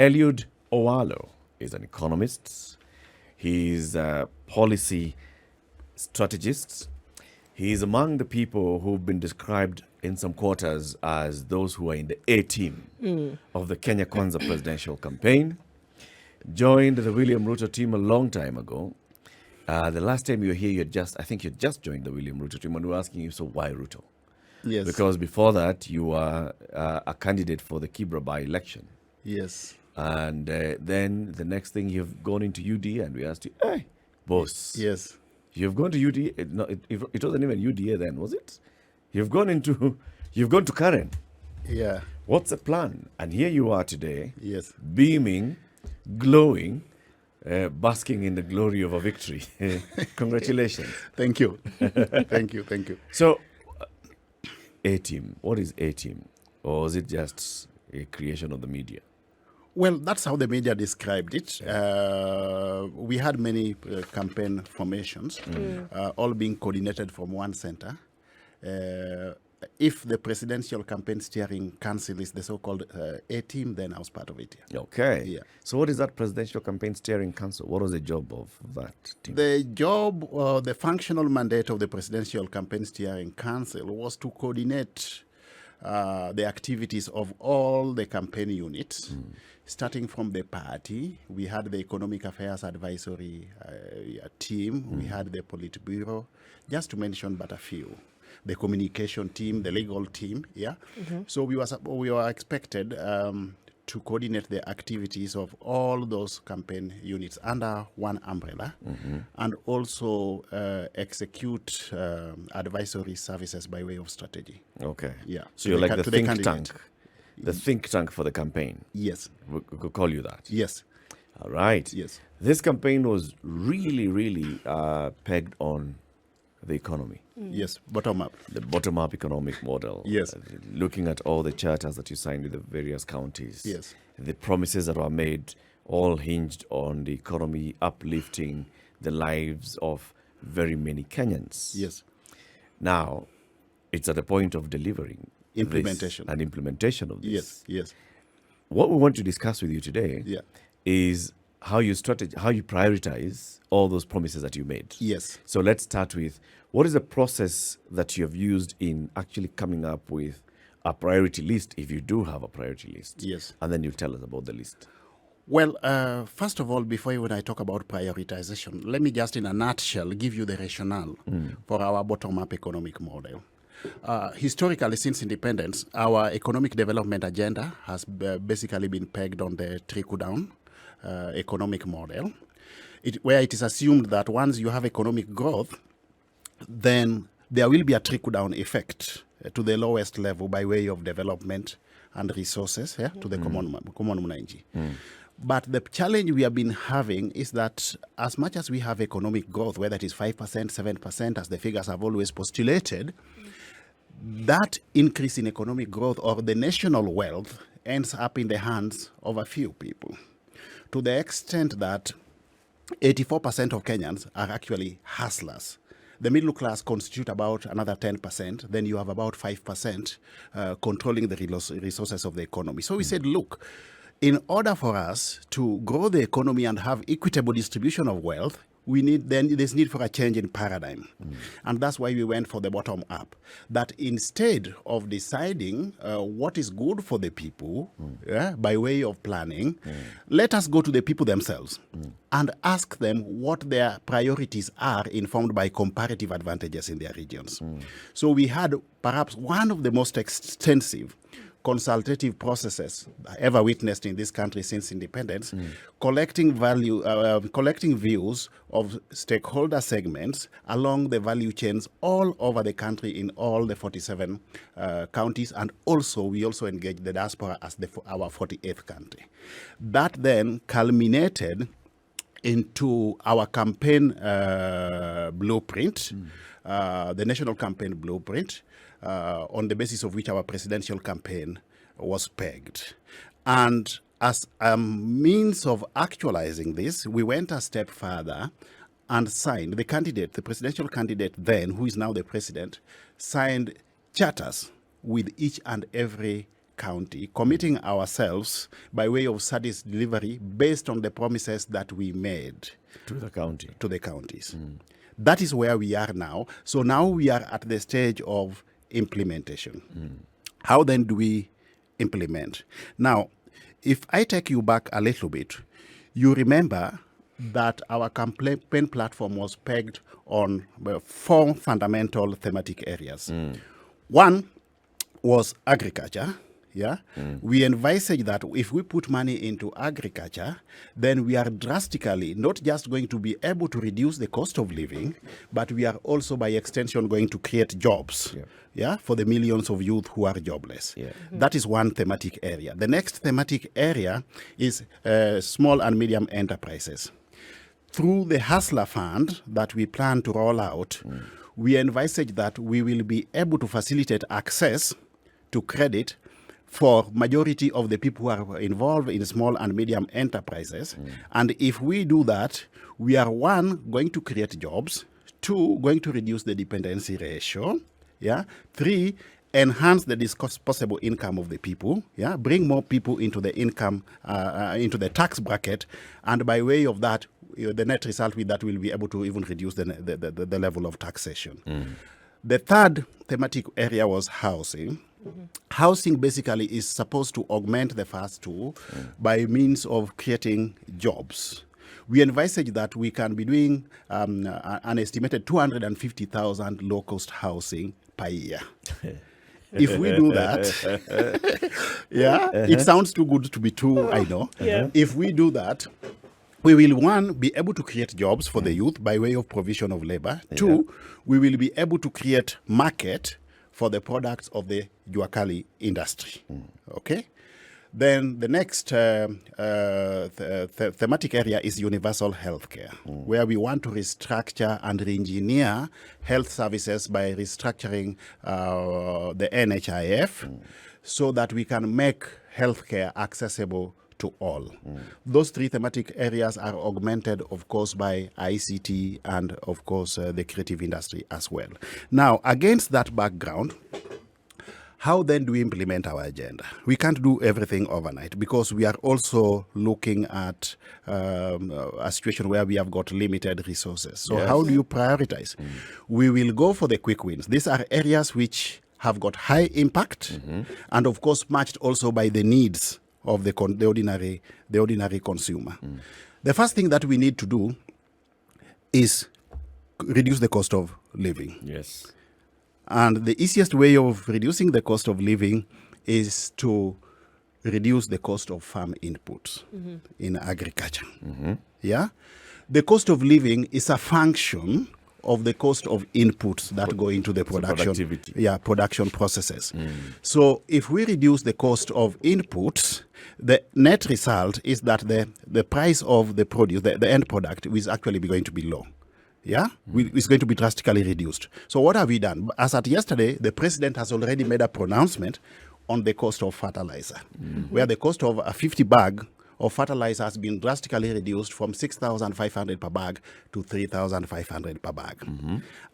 Elliot OWALO is an economist. He's a policy strategist. He is among the people who've been described in some quarters as those who are in the A team of the Kenya Kwanza presidential campaign. Joined the William Ruto team a long time ago. The last time you were here, I think you just joined the William Ruto team, and we were asking you, so why Ruto? Yes. Because before that, you were a candidate for the Kibra by-election. Yes. And then the next thing, you've gone into UDA, and we asked you, hey, boss. Yes. You've gone to UDA. It wasn't even UDA then, was it? You've gone to Karen. Yeah. What's the plan? And here you are today, Yes. beaming, glowing, basking in the glory of a victory. Congratulations. Thank you. Thank you. So, A-team. What is A-team? Or is it just a creation of the media? Well, that's how the media described it. We had many campaign formations, all being coordinated from one center. If the Presidential Campaign Steering Council is the so-called A-team, then I was part of it. Yeah. Okay. Yeah. So what is that Presidential Campaign Steering Council? What was the job of that team? The job, the functional mandate of the Presidential Campaign Steering Council was to coordinate the activities of all the campaign units, starting from the party. We had the Economic Affairs Advisory team. We had the Politburo, just to mention but a few. The communication team, the legal team, yeah. So we were expected to coordinate the activities of all those campaign units under one umbrella, and also execute advisory services by way of strategy. Okay. Yeah. So you're like the think candidate. tank. The think tank for the campaign. Yes. We could call you that. Yes. All right. Yes. This campaign was really pegged on the economy. Yes. Bottom up. The bottom-up economic model. Yes. Looking at all the charters that you signed with the various counties. Yes. The promises that were made, all hinged on the economy uplifting the lives of very many Kenyans. Yes. Now, it's at the point of delivering Implementation. and implementation of this. Yes. Yes. What we want to discuss with you today Yeah. is how you prioritize all those promises that you made. Yes. So let's start with, what is the process that you have used in actually coming up with a priority list, if you do have a priority list? Yes. And then you tell us about the list. Well, first of all, before when I talk about prioritization, let me just in a nutshell give you the rationale for our bottom-up economic model. Historically, since independence, our economic development agenda has basically been pegged on the trickle-down economic model, where it is assumed that once you have economic growth, then there will be a trickle-down effect to the lowest level by way of development and resources to the common mwananchi. But the challenge we have been having is that as much as we have economic growth, whether it is 5%, 7%, as the figures have always postulated, that increase in economic growth or the national wealth ends up in the hands of a few people, to the extent that 84% of Kenyans are actually hustlers. The middle class constitute about another 10%. Then you have about 5% controlling the resources of the economy. So we said, look, in order for us to grow the economy and have equitable distribution of wealth, there's need for a change in paradigm. And that's why we went for the bottom up. That instead of deciding what is good for the people by way of planning, let us go to the people themselves and ask them what their priorities are, informed by comparative advantages in their regions. So we had perhaps one of the most extensive consultative processes ever witnessed in this country since independence, collecting views of stakeholder segments along the value chains all over the country in all the 47 counties, and we also engaged the diaspora as our 48th country. That then culminated into our campaign blueprint, the national campaign blueprint, on the basis of which our presidential campaign was pegged. And as a means of actualizing this, we went a step further and signed, the presidential candidate then, who is now the president, signed charters with each and every county, committing ourselves by way of service delivery based on the promises that we made To the county. to the counties. That is where we are now. So now we are at the stage of implementation. How then do we implement? Now, if I take you back a little bit, you remember that our campaign platform was pegged on 4 fundamental thematic areas. One was agriculture. Yeah, we envisage that if we put money into agriculture, then we are drastically not just going to be able to reduce the cost of living, but we are also by extension going to create jobs. Yeah, for the millions of youth who are jobless. That is one thematic area. The next thematic area is small and medium enterprises. Through the Hustler Fund that we plan to roll out, we envisage that we will be able to facilitate access to credit for majority of the people who are involved in small and medium enterprises. And if we do that, we are 1, going to create jobs, 2, going to reduce the dependency ratio, 3, enhance the disposable income of the people, bring more people into the income, into the tax bracket, and by way of that, the net result with that will be able to even reduce the level of taxation. The third thematic area was housing. Housing basically is supposed to augment the first 2 by means of creating jobs. We envisage that we can be doing an estimated 250,000 low-cost housing per year. If we do that, it sounds too good to be true, I know. If we do that, we will, 1, be able to create jobs for the youth by way of provision of labor. 2, we will be able to create market for the products of the Juakali industry. Okay? Then the next thematic area is universal healthcare, where we want to restructure and re-engineer health services by restructuring the NHIF so that we can make healthcare accessible to all. Those 3 thematic areas are augmented, of course, by ICT and, of course, the creative industry as well. Now, against that background, how then do we implement our agenda? We can't do everything overnight because we are also looking at a situation where we have got limited resources. So how do you prioritize? We will go for the quick wins. These are areas which have got high impact and, of course, matched also by the needs of the ordinary consumer. The first thing that we need to do is reduce the cost of living. Yes. And the easiest way of reducing the cost of living is to reduce the cost of farm inputs in agriculture. Yeah? The cost of living is a function of the cost of inputs that go into the production processes. So if we reduce the cost of inputs, the net result is that the price of the produce, the end product, is actually going to be low. It's going to be drastically reduced. So what have we done? As at yesterday, the president has already made a pronouncement on the cost of fertilizer, where the cost of a 50 bag of fertilizer has been drastically reduced from 6,500 per bag to 3,500 per bag.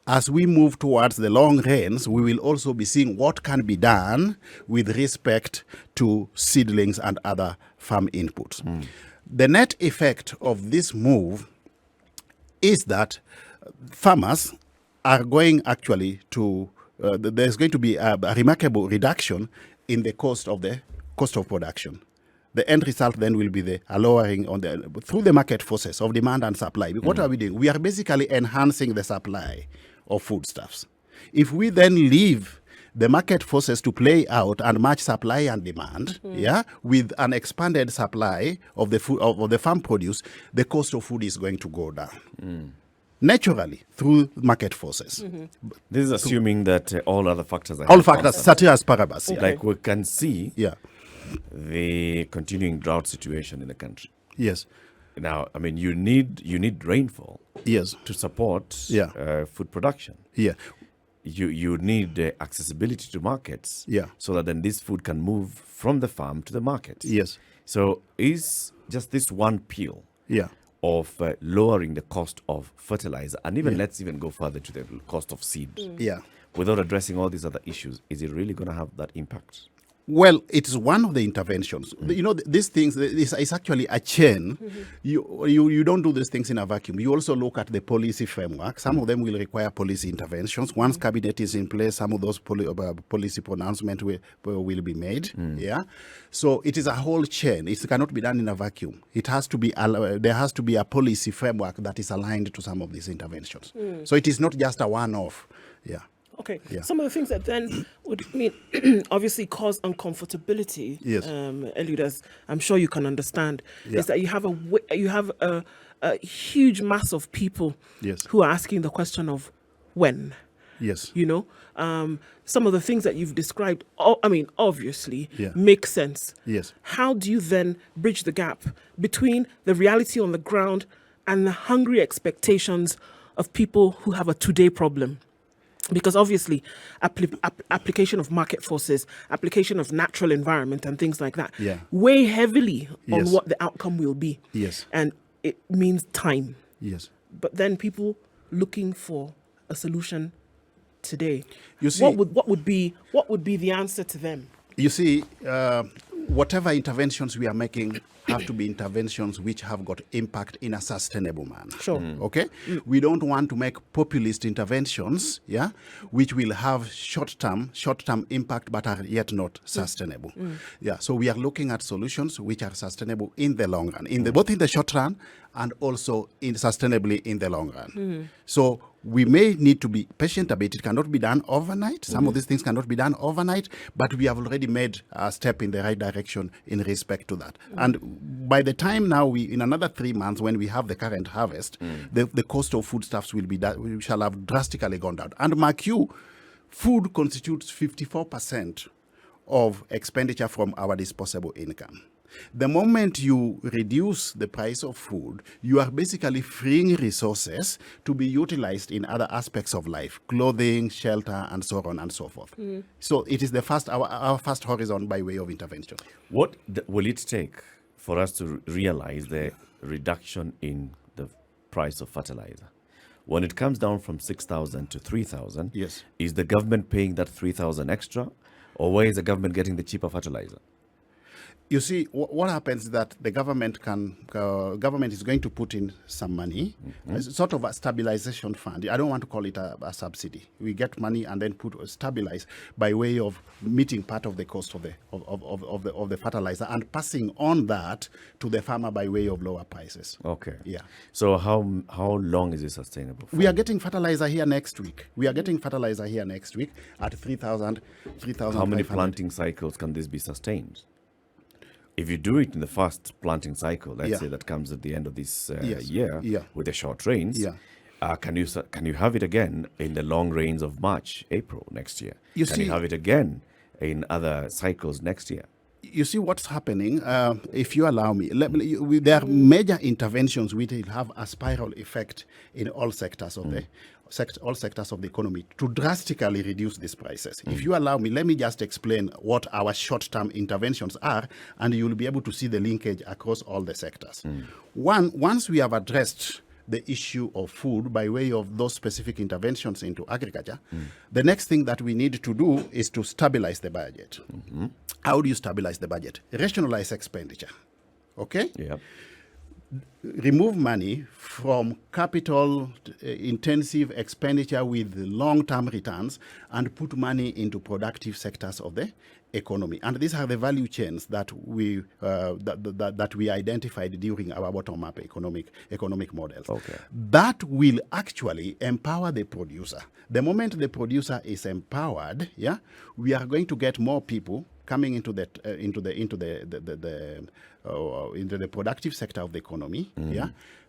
As we move towards the long range, we will also be seeing what can be done with respect to seedlings and other farm inputs. The net effect of this move is that farmers are going actually to, there's going to be a remarkable reduction in the cost of production. The end result then will be the lowering through the market forces of demand and supply. What are we doing? We are basically enhancing the supply of foodstuffs. If we then leave the market forces to play out and match supply and demand, with an expanded supply of the food of the farm produce, the cost of food is going to go down. Naturally, through market forces. This is assuming that all other factors are all factors, ceteris paribus. Like we can see the continuing drought situation in the country. Yes. Now, I mean, you need rainfall. Yes. To support food production. Yeah. You need accessibility to markets. Yeah. So that then this food can move from the farm to the market. Yes. So is just this one peel. Yeah. Of lowering the cost of fertilizer, and even let's even go further to the cost of seed. Yeah. Without addressing all these other issues, is it really going to have that impact? Well, it is one of the interventions. You know, these things, this is actually a chain. You don't do these things in a vacuum. You also look at the policy framework. Some of them will require policy interventions. Once cabinet is in place, some of those policy pronouncements will be made. Yeah. So it is a whole chain. It cannot be done in a vacuum. It has to be, there has to be a policy framework that is aligned to some of these interventions. So it is not just a one-off. Yeah. Okay. Yeah. Some of the things that then would mean obviously cause uncomfortability. Yes. Elliot, as I'm sure you can understand, Yeah. is that you have a huge mass of people Yes. who are asking the question of when. Yes. You know, some of the things that you've described, obviously Yeah. make sense. Yes. How do you then bridge the gap between the reality on the ground and the hungry expectations of people who have a today problem? Because obviously, application of market forces, application of natural environment and things like that Yeah. weigh heavily on Yes. what the outcome will be. Yes. And it means time. Yes. But then people looking for a solution today. You see- what would be the answer to them? You see, whatever interventions we are making have to be interventions which have got impact in a sustainable manner. Sure. Okay? We don't want to make populist interventions, yeah, which will have short-term impact but are yet not sustainable. Yeah. So we are looking at solutions which are sustainable in the long run, both in the short run and also sustainably in the long run. So we may need to be patient a bit. It cannot be done overnight. Some of these things cannot be done overnight, but we have already made a step in the right direction in respect to that. And by the time now, in another 3 months, when we have the current harvest, the cost of foodstuffs we shall have drastically gone down. And mark you, food constitutes 54% of expenditure from our disposable income. The moment you reduce the price of food, you are basically freeing resources to be utilized in other aspects of life, clothing, shelter, and so on and so forth. So it is our first horizon by way of intervention. What will it take for us to realize the reduction in the price of fertilizer? When it comes down from 6,000 to 3,000, Yes. is the government paying that 3,000 extra, or where is the government getting the cheaper fertilizer? You see, what happens is that the government is going to put in some money, sort of a stabilization fund. I don't want to call it a subsidy. We get money and then stabilize by way of meeting part of the cost of the fertilizer and passing on that to the farmer by way of lower prices. Okay. Yeah. So how long is it sustainable for? We are getting fertilizer here next week. At 3,000. How many planting cycles can this be sustained? If you do it in the first planting cycle, let's say that comes at the end of this year with the short rains, can you have it again in the long rains of March, April next year? Can you have it again in other cycles next year? You see what's happening, if you allow me, there are major interventions which will have a spiral effect in all sectors of all sectors of the economy to drastically reduce these prices. If you allow me, let me just explain what our short-term interventions are, and you'll be able to see the linkage across all the sectors. Once we have addressed the issue of food by way of those specific interventions into agriculture, the next thing that we need to do is to stabilize the budget. How do you stabilize the budget? Rationalize expenditure. Okay? Yeah. Remove money from capital intensive expenditure with long-term returns and put money into productive sectors of the economy. And these are the value chains that we identified during our bottom-up economic models. Okay. That will actually empower the producer. The moment the producer is empowered, we are going to get more people coming into the productive sector of the economy.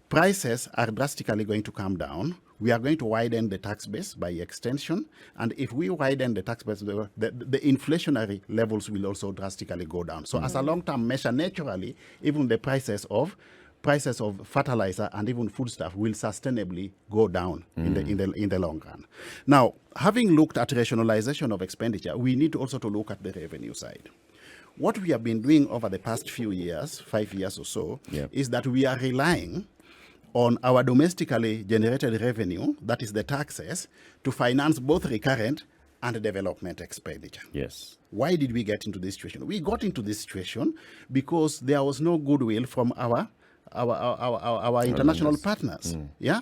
Prices are drastically going to come down. We are going to widen the tax base by extension, and if we widen the tax base, the inflationary levels will also drastically go down. So, as a long-term measure, naturally, even the prices of fertilizer and even foodstuff will sustainably go down in the long run. Now, having looked at rationalization of expenditure, we need also to look at the revenue side. What we have been doing over the past few years, 5 years or so, is that we are relying on our domestically generated revenue, that is the taxes, to finance both recurrent and development expenditure. Yes. Why did we get into this situation? We got into this situation because there was no goodwill from our international partners. Yeah?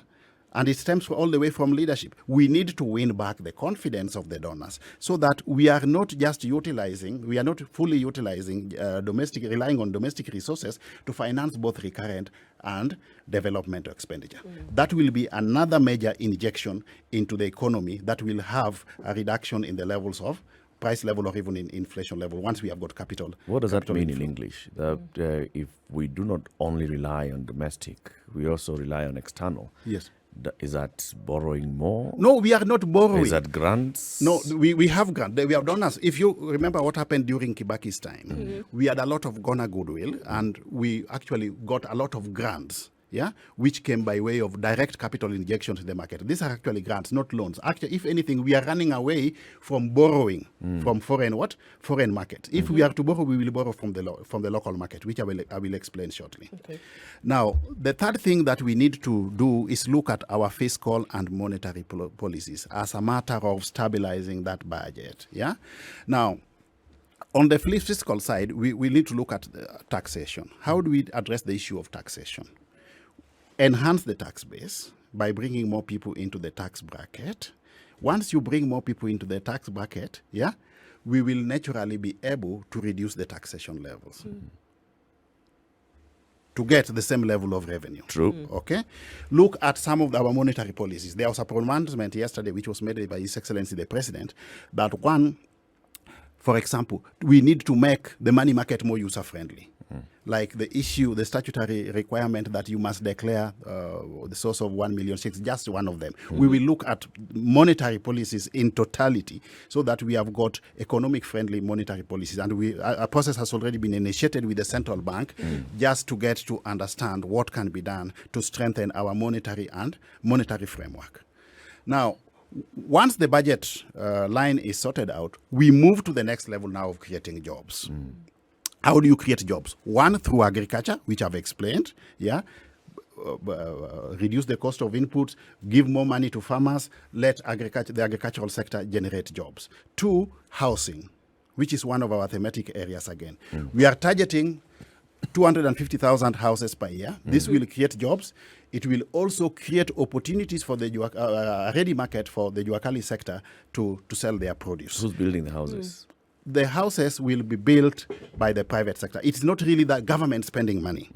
And it stems all the way from leadership. We need to win back the confidence of the donors so that we are not just we are not fully utilizing relying on domestic resources to finance both recurrent and development expenditure. That will be another major injection into the economy that will have a reduction in the levels of price level or even in inflation level once we have got capital. What does that mean in English? That if we do not only rely on domestic, we also rely on external. Yes. Is that borrowing more? No, we are not borrowing. Is that grants? No, we have grants. We have donors. If you remember what happened during Kibaki's time, we had a lot of donor goodwill and we actually got a lot of grants. Yeah, which came by way of direct capital injections in the market. These are actually grants, not loans. Actually, if anything, we are running away from borrowing from foreign markets. If we are to borrow, we will borrow from the local market, which I will explain shortly. Okay. Now, the third thing that we need to do is look at our fiscal and monetary policies as a matter of stabilizing that budget. Yeah. Now, on the fiscal side, we need to look at taxation. How do we address the issue of taxation? Enhance the tax base by bringing more people into the tax bracket. Once you bring more people into the tax bracket, yeah, we will naturally be able to reduce the taxation levels to get the same level of revenue. True. Okay? Look at some of our monetary policies. There was a pronouncement yesterday which was made by His Excellency the President that one, for example, we need to make the money market more user-friendly. Like the statutory requirement that you must declare the source of 1 million shekels, just one of them. We will look at monetary policies in totality so that we have got economic-friendly monetary policies. And a process has already been initiated with the central bank just to get to understand what can be done to strengthen our monetary framework. Now, once the budget line is sorted out, we move to the next level now of creating jobs. How do you create jobs? One, through agriculture, which I've explained, yeah. Reduce the cost of inputs, give more money to farmers, let the agricultural sector generate jobs. Two, housing, which is one of our thematic areas again. We are targeting 250,000 houses per year. This will create jobs. It will also create opportunities for the ready market for the Juakali sector to sell their produce. Who's building the houses? The houses will be built by the private sector. It's not really the government spending money.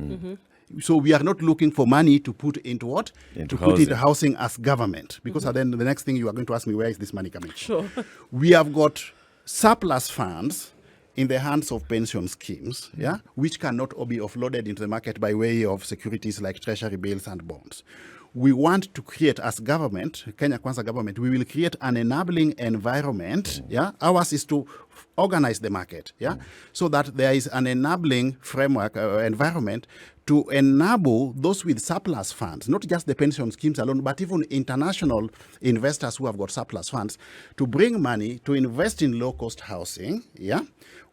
So we are not looking for money to put into what? Put into housing as government. Because then the next thing you are going to ask me, where is this money coming from? Sure. We have got surplus funds in the hands of pension schemes, yeah, which cannot be offloaded into the market by way of securities like treasury bills and bonds. We want to create, as government, Kenya Kwanza government, we will create an enabling environment. Yeah, ours is to organize the market. Yeah, so that there is an enabling framework environment to enable those with surplus funds, not just the pension schemes alone, but even international investors who have got surplus funds, to bring money to invest in low-cost housing. Yeah.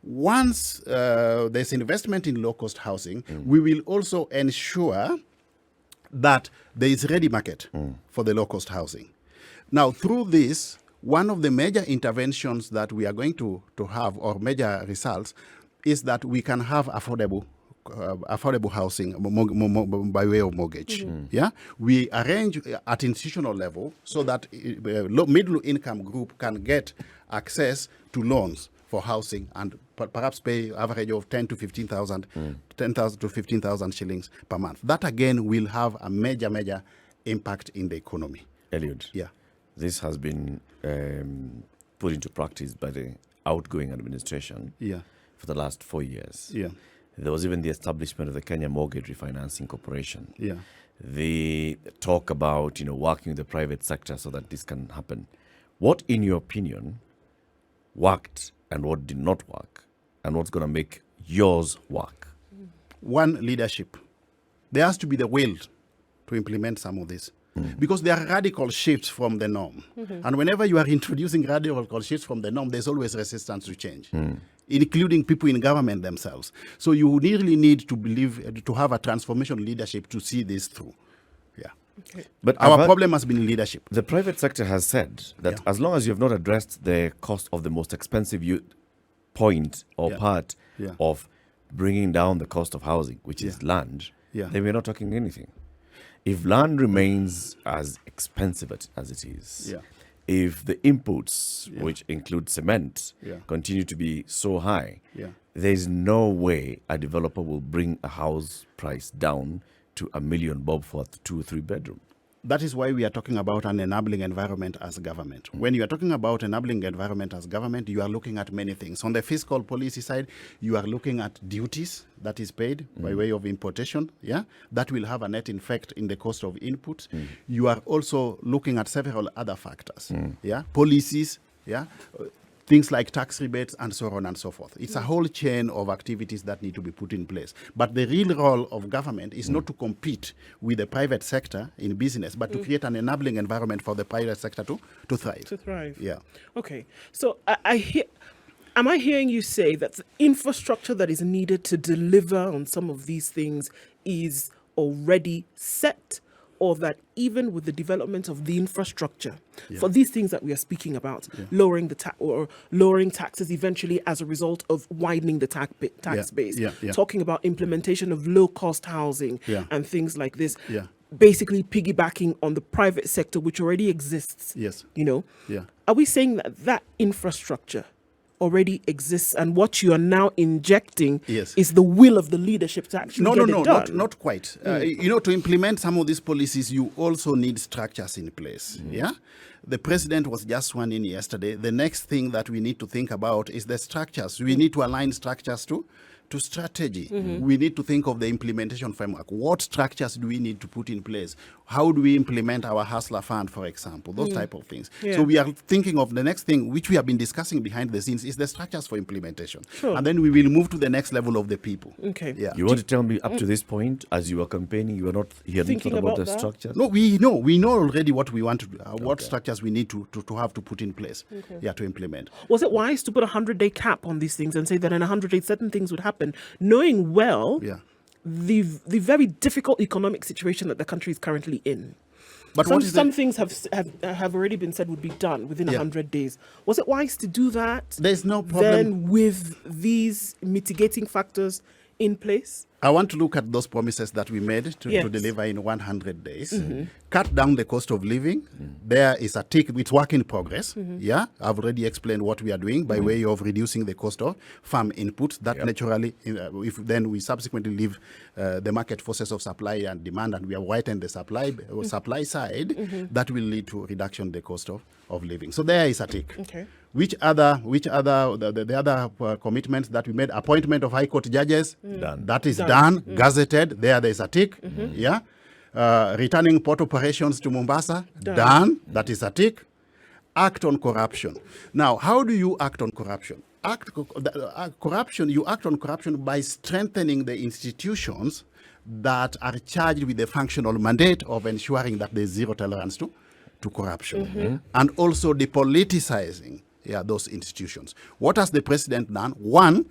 Once there's investment in low-cost housing, we will also ensure that there is ready market for the low-cost housing. Now, through this, one of the major interventions that we are going to have, or major results, is that we can have affordable housing by way of mortgage. Yeah, we arrange at institutional level so that middle income group can get access to loans for housing and perhaps pay average of 10,000 to 15,000 shillings per month. That again will have a major impact in the economy. Elliot, yeah, this has been put into practice by the outgoing administration for the last 4 years. Yeah. There was even the establishment of the Kenya Mortgage Refinancing Corporation. Yeah. They talk about working with the private sector so that this can happen. What, in your opinion, worked and what did not work, and what's going to make yours work? One, leadership. There has to be the will to implement some of this. Because there are radical shifts from the norm. And whenever you are introducing radical shifts from the norm, there's always resistance to change, including people in government themselves. So you really need to have a transformational leadership to see this through. Yeah. Okay. But Our problem has been leadership. the private sector has said that as long as you have not addressed the cost of the most expensive point or part Yeah. of bringing down the cost of housing, which is land, Yeah. then we're not talking anything. If land remains as expensive as it is, Yeah. if the inputs, which include cement, Yeah. continue to be so high, Yeah. there's no way a developer will bring a house price down to $1 million bob for a 2 or 3 bedroom. That is why we are talking about an enabling environment as government. When you are talking about enabling environment as government, you are looking at many things. On the fiscal policy side, you are looking at duties that is paid by way of importation. Yeah, that will have a net effect in the cost of input. You are also looking at several other factors. Yeah, policies. Yeah. Things like tax rebates and so on and so forth. It's a whole chain of activities that need to be put in place. But the real role of government is not to compete with the private sector in business, but to create an enabling environment for the private sector to thrive. To thrive. Yeah. Okay. So I hear. Am I hearing you say that the infrastructure that is needed to deliver on some of these things is already set, or that even with the development of the infrastructure for these things that we are speaking about, lowering taxes eventually as a result of widening the tax base, talking about implementation of low-cost housing and things like this, basically piggybacking on the private sector, which already exists. Yes. You know, Yeah. are we saying that that infrastructure already exists, and what you are now injecting is the will of the leadership to actually get it done? Not quite. To implement some of these policies, you also need structures in place. Yeah, the president was just sworn in yesterday. The next thing that we need to think about is the structures. We need to align structures to strategy. We need to think of the implementation framework. What structures do we need to put in place? How do we implement our hustler fund, for example? Those type of things. So we are thinking of the next thing, which we have been discussing behind the scenes, is the structures for implementation. And then we will move to the next level of the people. Okay. Yeah. You want to tell me up to this point, as you were campaigning, you were not hearing Thinking about the about that? structures? No, we know already what we want to do, what structures we need to have to put in place, to implement. Was it wise to put a 100-day cap on these things and say that in 100 days certain things would happen, knowing well the very difficult economic situation that the country is currently in? But some things have already been said would be done within 100 days. Was it wise to do that? There's no problem. Then with these mitigating factors in place? I want to look at those promises that we made to deliver in 100 days. Cut down the cost of living. There is a tick. It's work in progress. Yeah, I've already explained what we are doing by way of reducing the cost of farm inputs. That naturally, if then we subsequently leave the market forces of supply and demand, and we have widened the supply side, that will lead to reduction in the cost of living. So there is a tick. Okay. Which other the other commitments that we made? Appointment of high court judges. Done. That is done. Gazetted. There's a tick. Yeah. Returning port operations to Mombasa. Done. That is a tick. Act on corruption. Now, how do you act on corruption? You act on corruption by strengthening the institutions that are charged with the functional mandate of ensuring that there's zero tolerance to corruption, and also depoliticizing those institutions. What has the president done? One,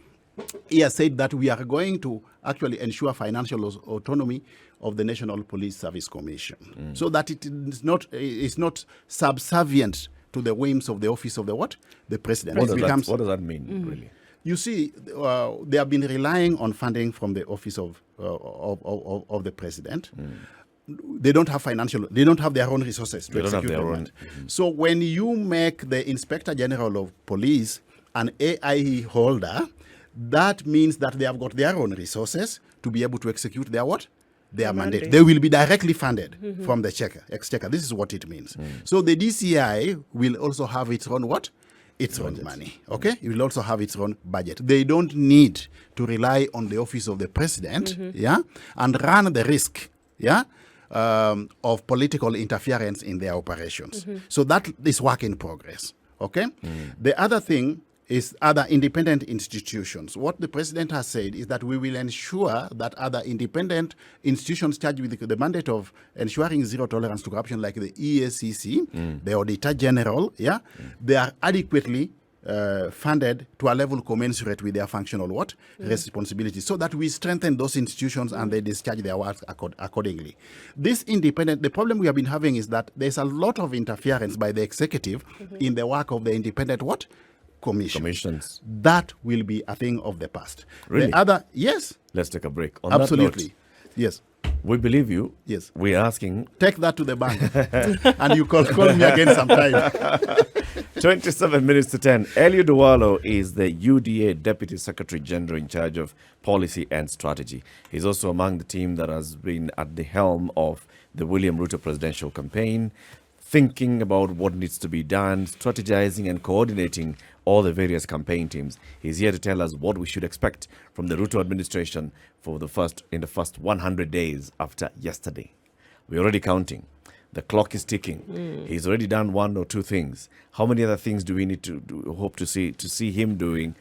he has said that we are going to actually ensure financial autonomy of the National Police Service Commission, so that it is not subservient to the whims of the office of the president. What does that mean, really? You see, they have been relying on funding from the office of the president. They don't have their own resources to execute that. So when you make the Inspector General of Police an AIE holder, that means that they have got their own resources to be able to execute their mandate. They will be directly funded from the exchequer. This is what it means. So the DCI will also have its own its own money. Okay, it will also have its own budget. They don't need to rely on the office of the president, and run the risk, of political interference in their operations. So that is work in progress. Okay, the other thing is other independent institutions. What the president has said is that we will ensure that other independent institutions charged with the mandate of ensuring zero tolerance to corruption, like the EACC, the Auditor General, they are adequately funded to a level commensurate with their functional what? Responsibility, so that we strengthen those institutions and they discharge their work accordingly. This independent, the problem we have been having is that there's a lot of interference by the executive in the work of the independent what? Commissions. That will be a thing of the past. Really? The other, yes. Let's take a break. On Absolutely. that note, Yes. we believe you. Yes. We're asking. Take that to the bank. And you call me again sometime. 27 minutes to 10. Elliot OWALO is the UDA Deputy Secretary General in charge of policy and strategy. He's also among the team that has been at the helm of the William Ruto presidential campaign, thinking about what needs to be done, strategizing and coordinating all the various campaign teams. He's here to tell us what we should expect from the Ruto administration in the first 100 days after yesterday. We're already counting. The clock is ticking. He's already done one or two things. How many other things do we need to hope to see him doing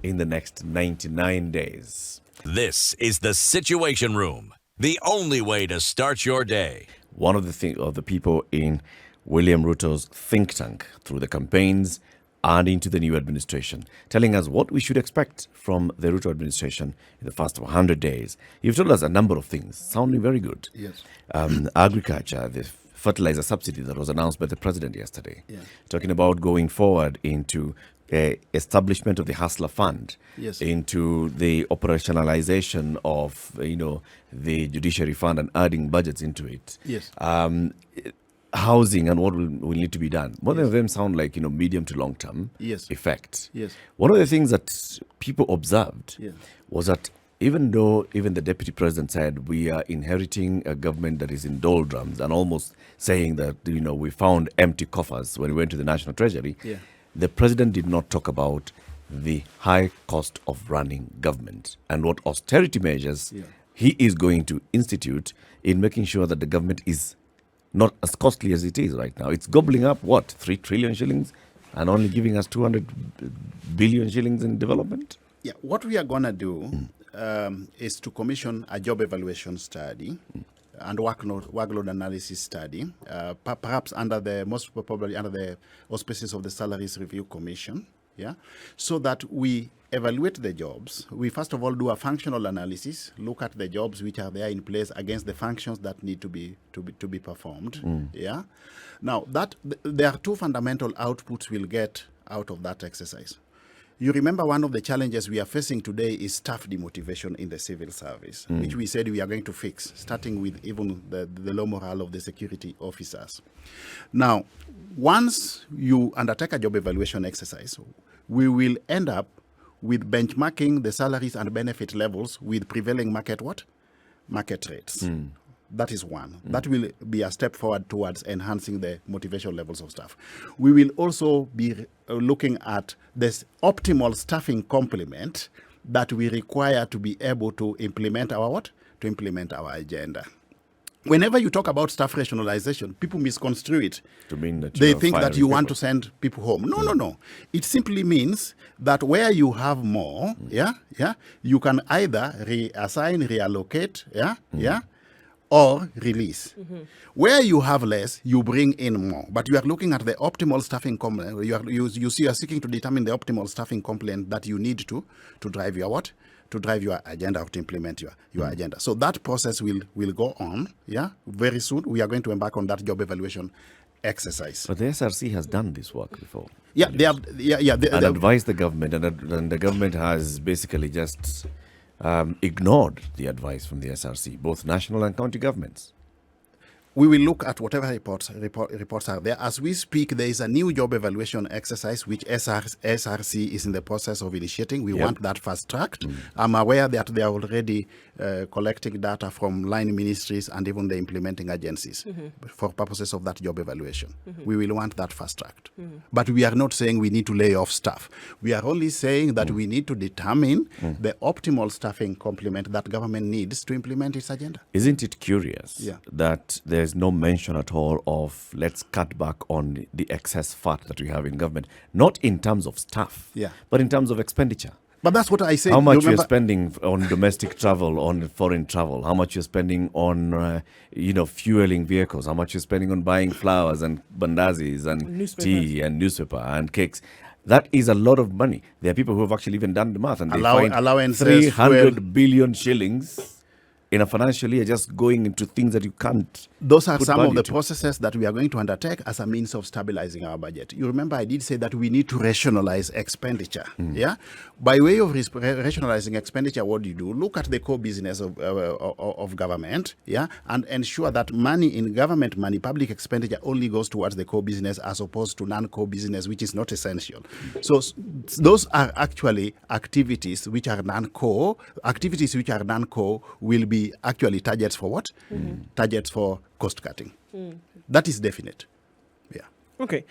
in the next 99 days? This is the Situation Room, the only way to start your day. One of the people in William Ruto's think tank through the campaigns and into the new administration, telling us what we should expect from the Ruto administration in the first 100 days. You've told us a number of things, sounding very good. Yes. Agriculture, the fertilizer subsidy that was announced by the president yesterday, Yeah. talking about going forward into establishment of the Hustler Fund, Yes. into the operationalization of the Judiciary Fund and adding budgets into it. Yes. Housing and what will need to be done. Both of them sound like medium to long term Yes. effect. Yes. One of the things that people observed Yeah. was that even though the deputy president said we are inheriting a government that is in doldrums and almost saying that we found empty coffers when we went to the National Treasury, Yeah. the president did not talk about the high cost of running government and what austerity measures Yeah. he is going to institute in making sure that the government is not as costly as it is right now. It's gobbling up, 3 trillion shillings and only giving us 200 billion shillings in development? Yeah, what we are going to do is to commission a job evaluation study and workload analysis study, perhaps most probably under the auspices of the Salaries Review Commission, yeah, so that we evaluate the jobs. We first of all do a functional analysis, look at the jobs which are there in place against the functions that need to be performed. Yeah. Now there are two fundamental outputs we'll get out of that exercise. You remember one of the challenges we are facing today is staff demotivation in the civil service, which we said we are going to fix, starting with even the low morale of the security officers. Now, once you undertake a job evaluation exercise, we will end up with benchmarking the salaries and benefit levels with prevailing market rates. That is one. That will be a step forward towards enhancing the motivation levels of staff. We will also be looking at this optimal staffing complement that we require to be able to implement our To implement our agenda. Whenever you talk about staff rationalization, people misconstrue it. To mean that they you are think that firing you want people. to send people home. No. It simply means that where you have more, you can either reassign, reallocate, or release. Where you have less, you bring in more. But you are looking at the optimal staffing complement. You are seeking to determine the optimal staffing complement that you need to drive your to drive your agenda or to implement your agenda. So that process will go on. Yeah, very soon we are going to embark on that job evaluation exercise. But the SRC has done this work before. Yeah, they have. And advised the government, and the government has basically just ignored the advice from the SRC, both national and county governments. We will look at whatever reports are there. As we speak, there is a new job evaluation exercise which SRC is in the process of initiating. We want that fast-tracked. I'm aware that they are already collecting data from line ministries and even the implementing agencies for purposes of that job evaluation. We will want that fast-tracked. But we are not saying we need to lay off staff. We are only saying that we need to determine the optimal staffing complement that government needs to implement its agenda. Isn't it curious that there's no mention at all of let's cut back on the excess fat that we have in government, not in terms of staff, but in terms of expenditure? But that's what I say. How much you're spending on domestic travel, on foreign travel, how much you're spending on, fueling vehicles, how much you're spending on buying flowers and bandazis and tea and newspaper and cakes. That is a lot of money. There are people who have actually even done the math, and they find allowances, 300 billion shillings in a financial year just going into things that you can't. Those are put some of value the to. processes that we are going to undertake as a means of stabilizing our budget. You remember I did say that we need to rationalize expenditure. Yeah, by way of rationalizing expenditure, what do you do? Look at the core business of government. Yeah, and ensure that money in government money, public expenditure, only goes towards the core business as opposed to non-core business, which is not essential. So those are actually activities which are non-core. Activities which are non-core will be actually targets for what? Targets for cost cutting. That is definite. Yeah. Okay.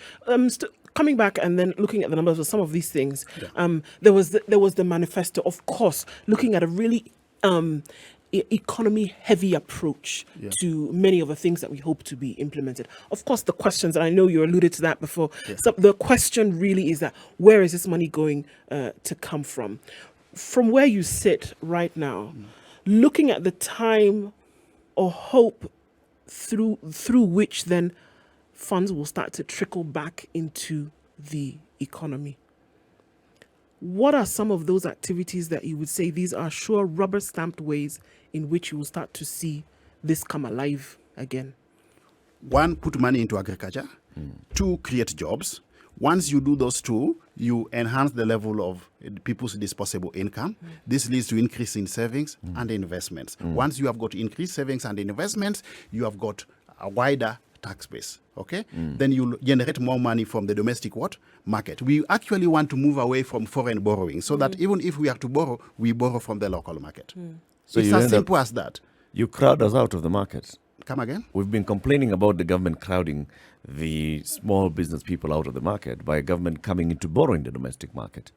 Coming back and then looking at the numbers of some of these things, there was the manifesto, of course, looking at a really economy-heavy approach to many of the things that we hope to be implemented. Of course, the questions, and I know you alluded to that before, so the question really is that where is this money going to come from? From where you sit right now, looking at the time or hope through which then funds will start to trickle back into the economy. What are some of those activities that you would say these are sure rubber-stamped ways in which you will start to see this come alive again? One, put money into agriculture. Two, create jobs. Once you do those two, you enhance the level of people's disposable income. This leads to increase in savings and investments. Once you have got increased savings and investments, you have got a wider tax base. Okay? Then you generate more money from the domestic market. We actually want to move away from foreign borrowing so that even if we are to borrow, we borrow from the local market. So it's you as end up- simple as that. You crowd us out of the market. Come again? We've been complaining about the government crowding the small business people out of the market by government coming into borrowing the domestic market.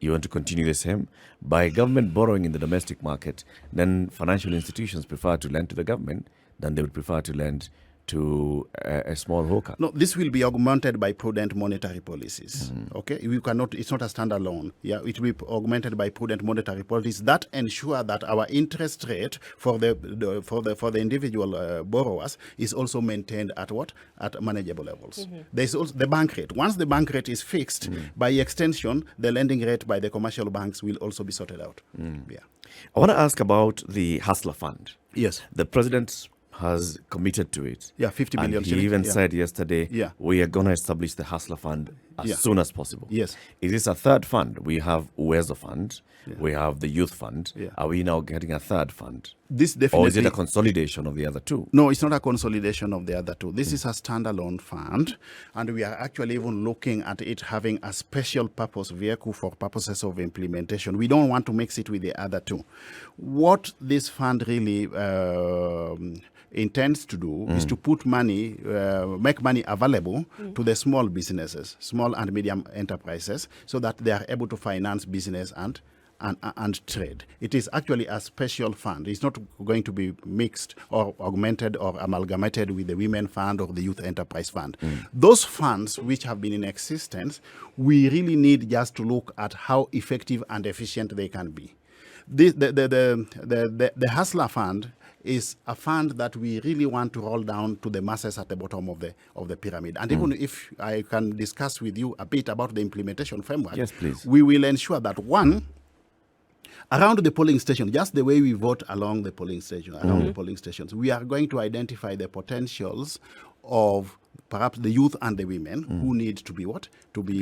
You want to continue the same? By government borrowing in the domestic market, then financial institutions prefer to lend to the government than they would prefer to lend to a small hawker. No, this will be augmented by prudent monetary policies. Okay, we cannot. It's not a standalone. Yeah, it will be augmented by prudent monetary policies that ensure that our interest rate for the individual borrowers is also maintained at at manageable levels. There's also the bank rate. Once the bank rate is fixed, by extension, the lending rate by the commercial banks will also be sorted out. Yeah. I want to ask about the Hustler Fund. Yes. The president has committed to it. Yeah, 50 billion And he shillings, even yeah. said yesterday, Yeah. we are going to establish the Hustler Fund as soon as possible. Yes. Is this a third fund? We have OWALO Fund. We have the Youth Fund. Yeah. Are we now getting a third fund? This definitely. Or is it a consolidation of the other two? No, it's not a consolidation of the other two. This is a standalone fund, and we are actually even looking at it having a special purpose vehicle for purposes of implementation. We don't want to mix it with the other two. What this fund really intends to do is to put money, make money available to the small businesses, small and medium enterprises, so that they are able to finance business and trade. It is actually a special fund. It's not going to be mixed or augmented or amalgamated with the Women Fund or the Youth Enterprise Fund. Those funds which have been in existence, we really need just to look at how effective and efficient they can be. The Hustler Fund is a fund that we really want to roll down to the masses at the bottom of the pyramid. And even if I can discuss with you a bit about the implementation framework, Yes, please. we will ensure that one, around the polling station, just the way we vote along the polling station, around the polling stations, we are going to identify the potentials of perhaps the youth and the women who need to be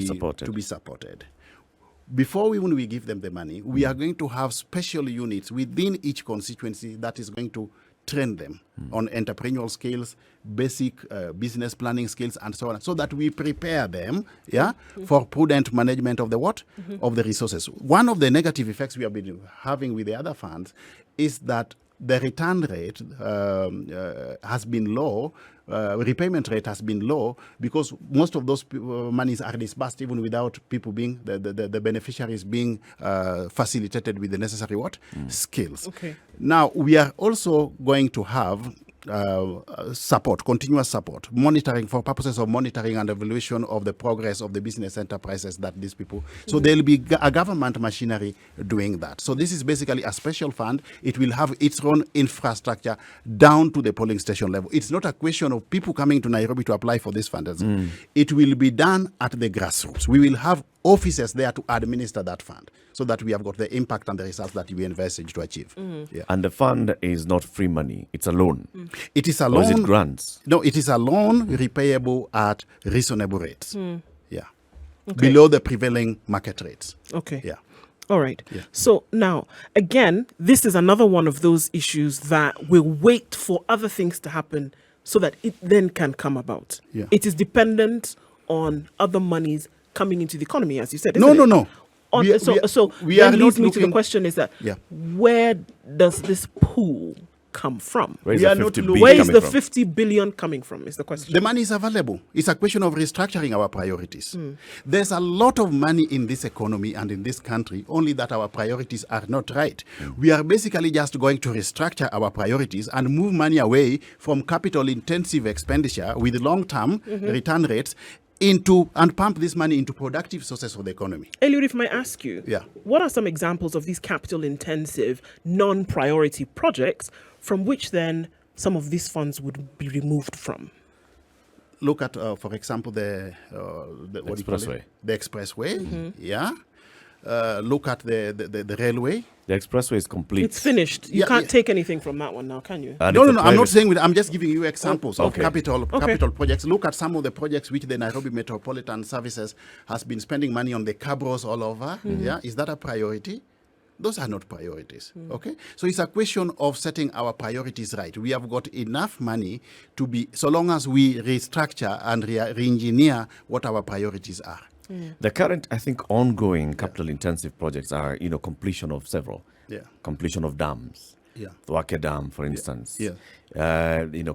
supported. To be supported. Before we give them the money, we are going to have special units within each constituency that is going to train them on entrepreneurial skills, basic business planning skills, and so on, so that we prepare them, for prudent management of the of the resources. One of the negative effects we have been having with the other funds is that the return rate has been low, repayment rate has been low, because most of those monies are disbursed even without people being, the beneficiaries being facilitated with the necessary skills. Okay. Now, we are also going to have support, continuous support, monitoring for purposes of monitoring and evaluation of the progress of the business enterprises that these people. So there'll be a government machinery doing that. So this is basically a special fund. It will have its own infrastructure down to the polling station level. It's not a question of people coming to Nairobi to apply for this fund. It will be done at the grassroots. We will have officers there to administer that fund so that we have got the impact and the results that we envisage to achieve. Yeah. And the fund is not free money, it's a loan. It is a Or loan. is it grants? No, it is a loan repayable at reasonable rates. Yeah. Below the prevailing market rates. Okay. Yeah. All right. Yeah. So now, again, this is another one of those issues that will wait for other things to happen so that it then can come about. Yeah. It is dependent on other monies coming into the economy, as you said. No, isn't no, it? no. On, We are- so we then are leads not me to the looking- question is that Yeah. where does this pool come from? Where's We the are not 50 looking- billion Where is coming the from? 50 billion coming from is the question. The money is available. It's a question of restructuring our priorities. There's a lot of money in this economy and in this country, only that our priorities are not right. We are basically just going to restructure our priorities and move money away from capital-intensive expenditure with long-term return rates into and pump this money into productive sources of the economy. Elliot, if I may ask you, Yeah. what are some examples of these capital-intensive, non-priority projects from which then some of these funds would be removed from? Look at, for example, the what do you call it? Expressway. The expressway. Yeah. Look at the railway. The expressway is complete. It's finished. You Yeah, can't yeah. take anything from that one now, can you? And No, it's no, a no. I'm not private- saying. I'm just giving you examples Okay. of capital Okay. capital projects. Look at some of the projects which the Nairobi Metropolitan Services has been spending money on, the cabros all over. Yeah, is that a priority? Those are not priorities. Okay, so it's a question of setting our priorities right. We have got enough money to be, so long as we restructure and re-engineer what our priorities are. The current, I think, ongoing capital-intensive projects are, completion of several. Yeah. Completion of dams. Yeah. The Wake Dam, for instance. Yeah.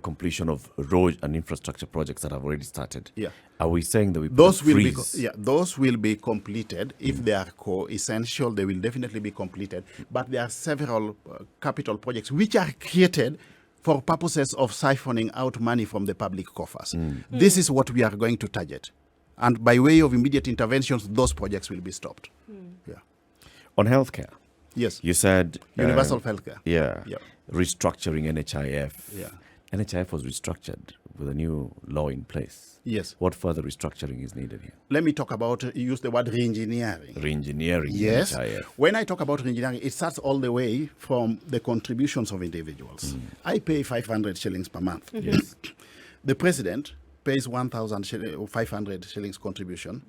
Completion of road and infrastructure projects that have already started. Yeah. Are we saying that we put Those a will be freeze? those will be completed if they are essential. They will definitely be completed. But there are several capital projects which are created for purposes of siphoning out money from the public coffers. This is what we are going to target, and by way of immediate interventions, those projects will be stopped. Yeah. On healthcare, Yes. you said Universal healthcare. Yeah. Yeah. Restructuring NHIF. Yeah. NHIF was restructured with a new law in place. Yes. What further restructuring is needed here? Let me talk about, use the word re-engineering. Re-engineering Yes. NHIF. When I talk about re-engineering, it starts all the way from the contributions of individuals. I pay 500 shillings per month. Yes. The president pays 1,500 shillings contribution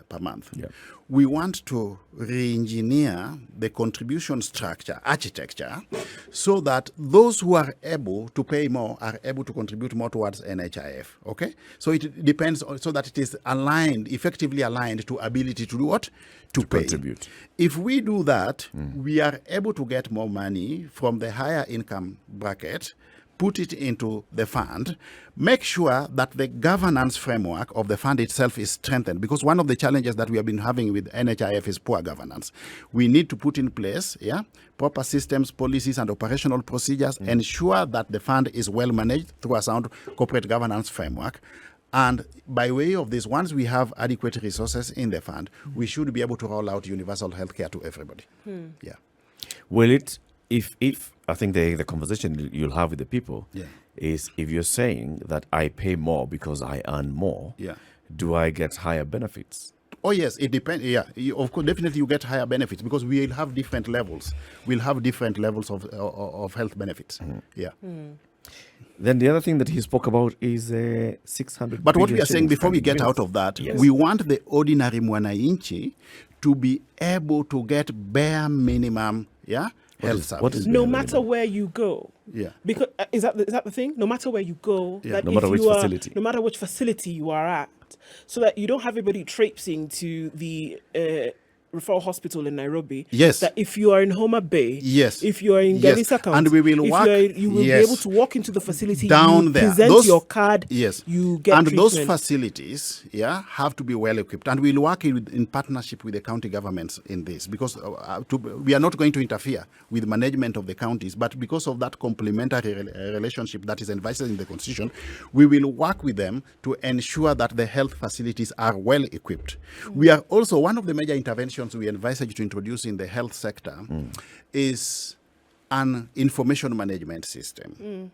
per month. Yeah. We want to re-engineer the contribution structure, architecture, so that those who are able to pay more are able to contribute more towards NHIF. Okay? So it depends on, so that it is aligned, effectively aligned to ability to do what? To pay. contribute. If we do that, we are able to get more money from the higher income bracket, put it into the fund, make sure that the governance framework of the fund itself is strengthened, because one of the challenges that we have been having with NHIF is poor governance. We need to put in place proper systems, policies, and operational procedures, ensure that the fund is well managed through a sound corporate governance framework. And by way of this, once we have adequate resources in the fund, we should be able to roll out universal healthcare to everybody. Yeah. Will it, if I think the conversation you'll have with the people Yeah. is if you're saying that I pay more because I earn more, Yeah. do I get higher benefits? Oh yes, it depends. Yeah, of course, definitely you get higher benefits because we will have different levels. We'll have different levels of health benefits. Yeah. Then the other thing that he spoke about is 600. But what we billion are saying shillings before we get coming out in. of that, Yes. we want the ordinary mwananchi to be able to get bare minimum, health service. what is- No Yeah, matter where you go. Yeah. Because is that the thing? No matter where you go, Yeah. that No if matter which you are- facility. no matter which facility you are at, so that you don't have everybody traipsing to the referral hospital in Nairobi. Yes. That if you are in Homa Bay, Yes. if you are in Yes. Garissa County, And we will if work- you will yes. be able to walk into the facility, down you there. present your card, yes, you get and treatment. those facilities, have to be well equipped, and we'll work in partnership with the county governments in this, because we are not going to interfere with management of the counties, but because of that complementary relationship that is envisaged in the constitution, we will work with them to ensure that the health facilities are well equipped. We are also, one of the major interventions we envisage to introduce in the health sector is an information management system.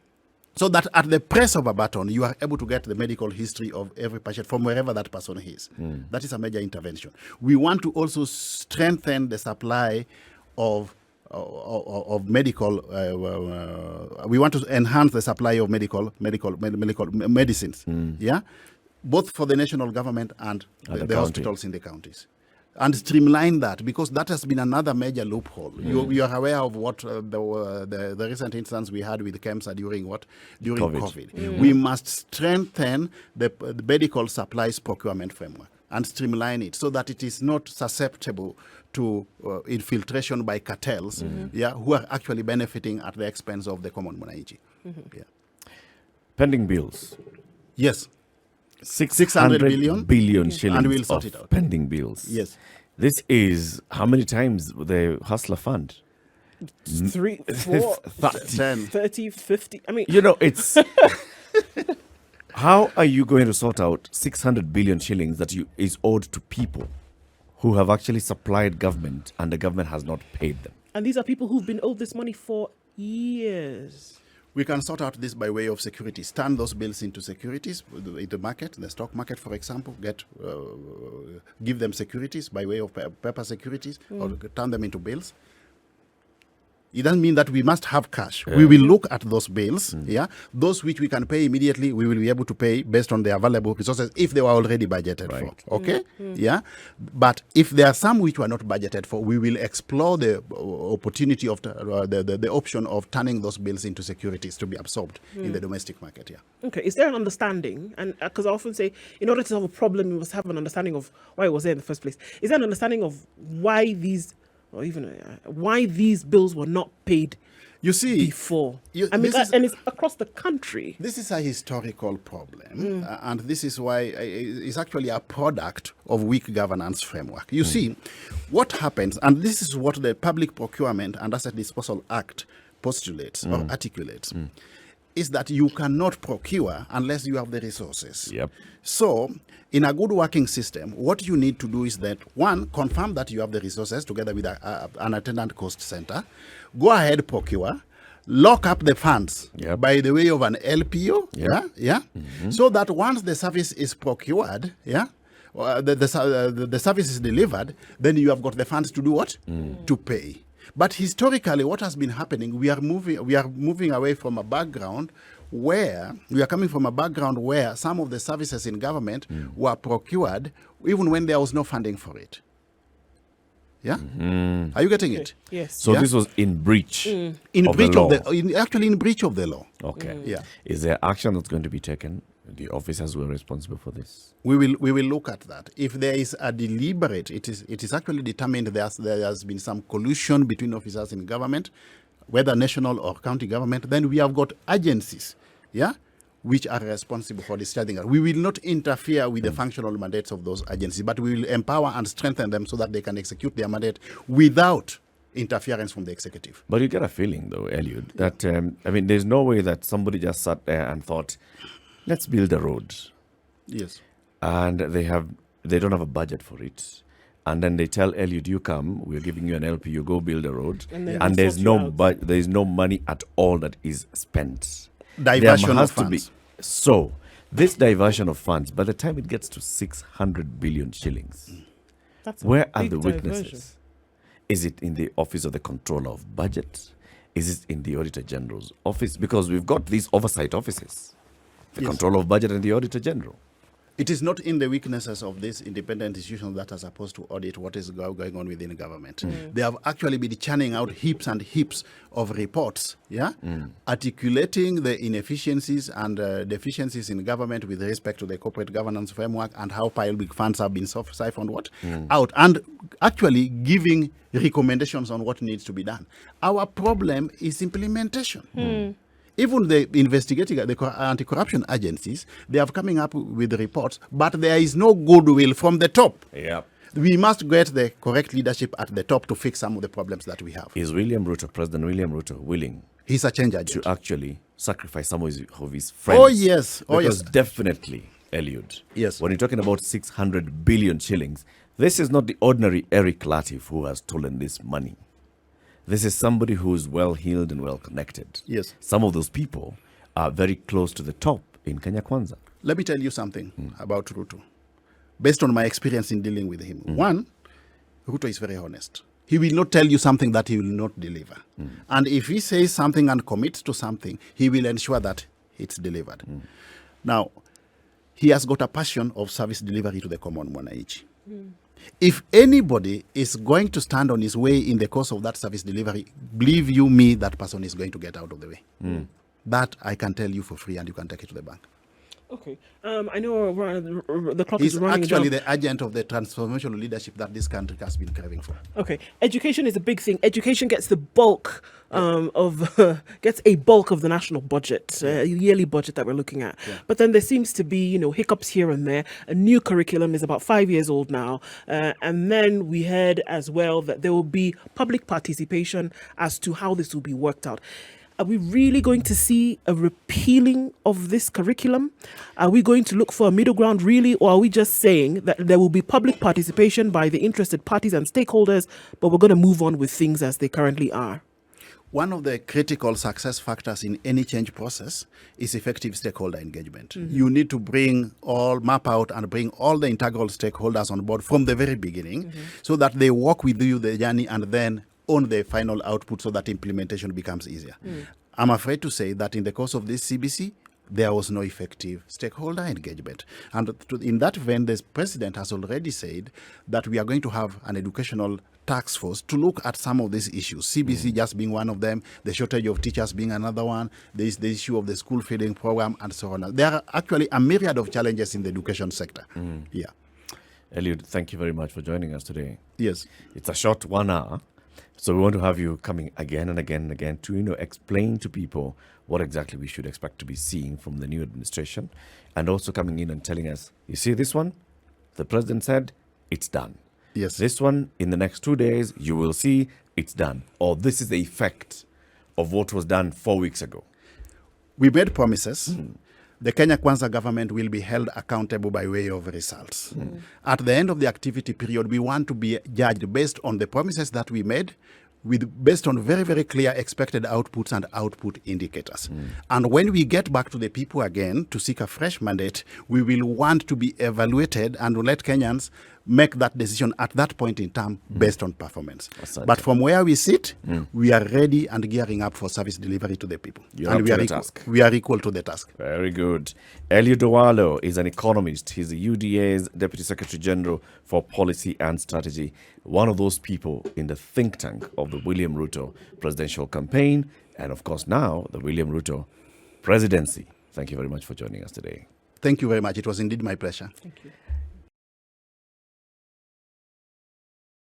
So that at the press of a button, you are able to get the medical history of every patient from wherever that person is. That is a major intervention. We want to also strengthen the supply of medical. We want to enhance the supply of medical medicines. Both for the national government and the hospitals in the counties. And streamline that, because that has been another major loophole. You are aware of what the recent instance we had with KEMSA during COVID. We must strengthen the medical supplies procurement framework and streamline it so that it is not susceptible to infiltration by cartels, who are actually benefiting at the expense of the common mwananchi. Pending bills. Yes. 600 billion shillings and we'll sort of it out. pending bills. Yes. This is how many times the Hustler Fund? 3, 4, 10. 30, 50. I mean, It's how are you going to sort out 600 billion shillings that is owed to people who have actually supplied government and the government has not paid them? and these are people who've been owed this money for years. We can sort out this by way of securities. Turn those bills into securities in the market, the stock market, for example. Give them securities by way of paper securities, or turn them into bills. It doesn't mean that we must have cash. We will look at those bills, those which we can pay immediately, we will be able to pay based on the available resources if they were already budgeted for, okay? But if there are some which were not budgeted for, we will explore the opportunity of the option of turning those bills into securities to be absorbed in the domestic market, Okay, is there an understanding? And because I often say, in order to solve a problem, you must have an understanding of why it was there in the first place. Is there an understanding of why these bills were not paid You see, before? And it's across the country. This is a historical problem, and this is why it's actually a product of weak governance framework. You see, what happens, and this is what the Public Procurement and Asset Disposal Act postulates or articulates, is that you cannot procure unless you have the resources. So, in a good working system, what you need to do is that, one, confirm that you have the resources together with an attendant cost center. Go ahead, procure. Lock up the funds by the way of an LPO, so that once the service is procured, the service is delivered, then you have got the funds to do what? To pay. But historically, what has been happening, we are moving away from a background where some of the services in government were procured even when there was no funding for it. Are you getting it? Yes. So this was in breach In of breach the law. actually in breach of the law. Okay. Is there action that's going to be taken? The officers who are responsible for this. We will look at that. If there is a deliberate, it is actually determined there has been some collusion between officers in government, whether national or county government, then we have got agencies, which are responsible for discharging it. We will not interfere with the functional mandates of those agencies, but we will empower and strengthen them so that they can execute their mandate without interference from the executive. But you get a feeling, though, Elliot, that there's no way that somebody just sat there and thought, let's build a road. Yes. And they don't have a budget for it. And then they tell Elliot, you come, we're giving you an LP, you go build a road. And there's no money at all that is spent. Diversion of funds. So, this diversion of funds, by the time it gets to 600 billion shillings, where are the weaknesses? Diversion. Is it in the Office of the Controller of Budget? Is it in the Auditor General's office? Because we've got these oversight offices. The Controller of Budget and the Auditor General. It is not in the weaknesses of these independent institutions that are supposed to audit what is going on within government. They have actually been churning out heaps and heaps of reports, articulating the inefficiencies and deficiencies in government with respect to the corporate governance framework and how public funds have been siphoned out, and actually giving recommendations on what needs to be done. Our problem is implementation. Even the investigating, the anti-corruption agencies, they are coming up with reports, but there is no goodwill from the top. Yeah. We must get the correct leadership at the top to fix some of the problems that we have. Is President William Ruto, willing He's a change agent to actually sacrifice some of his friends? Oh, yes. Oh, because yes. definitely, Elliot, Yes. when you're talking about 600 billion shillings, this is not the ordinary Eric Latif who has stolen this money. This is somebody who's well-heeled and well-connected. Yes. Some of those people are very close to the top in Kenya Kwanza. Let me tell you something about Ruto. Based on my experience in dealing with him. One, Ruto is very honest. He will not tell you something that he will not deliver. And if he says something and commits to something, he will ensure that it's delivered. Now, he has got a passion of service delivery to the common mwananchi. If anybody is going to stand on his way in the course of that service delivery, believe you me, that person is going to get out of the way. That I can tell you for free, and you can take it to the bank. Okay. I know the clock He's is running actually down. the agent of the transformational leadership that this country has been craving for. Okay, education is a big thing. Education gets the bulk gets a bulk of the national budget, yearly budget that we're looking at. But then there seems to be, hiccups here and there. A new curriculum is about 5 years old now, and then we heard as well that there will be public participation as to how this will be worked out. Are we really going to see a repealing of this curriculum? Are we going to look for a middle ground really, or are we just saying that there will be public participation by the interested parties and stakeholders, but we're going to move on with things as they currently are? One of the critical success factors in any change process is effective stakeholder engagement. You need to map out and bring all the integral stakeholders on board from the very beginning so that they walk with you the journey and then own the final output so that implementation becomes easier. I'm afraid to say that in the course of this CBC, there was no effective stakeholder engagement. And in that vein, the president has already said that we are going to have an educational task force to look at some of these issues, CBC just being one of them, the shortage of teachers being another one, there is the issue of the school feeding program, and so on. There are actually a myriad of challenges in the education sector. Yeah. Elliot, thank you very much for joining us today. Yes. It's a short 1 hour, so we want to have you coming again and again and again to explain to people what exactly we should expect to be seeing from the new administration, and also coming in and telling us, you see this one, the president said it's done. Yes. This one, in the next 2 days, you will see it's done. Or this is the effect of what was done 4 weeks ago. We made promises. The Kenya Kwanza government will be held accountable by way of results. At the end of the activity period, we want to be judged based on the promises that we made, based on very, very clear expected outputs and output indicators. And when we get back to the people again to seek a fresh mandate, we will want to be evaluated and let Kenyans make that decision at that point in time based on performance. But from where we sit, we are ready and gearing up for service delivery to the people. We are equal to the task. Very good. Elliot OWALO is an economist. He's the UDA's Deputy Secretary General for Policy and Strategy, one of those people in the think tank of the William Ruto presidential campaign, and of course now the William Ruto presidency. Thank you very much for joining us today. Thank you very much. It was indeed my pleasure. Thank you.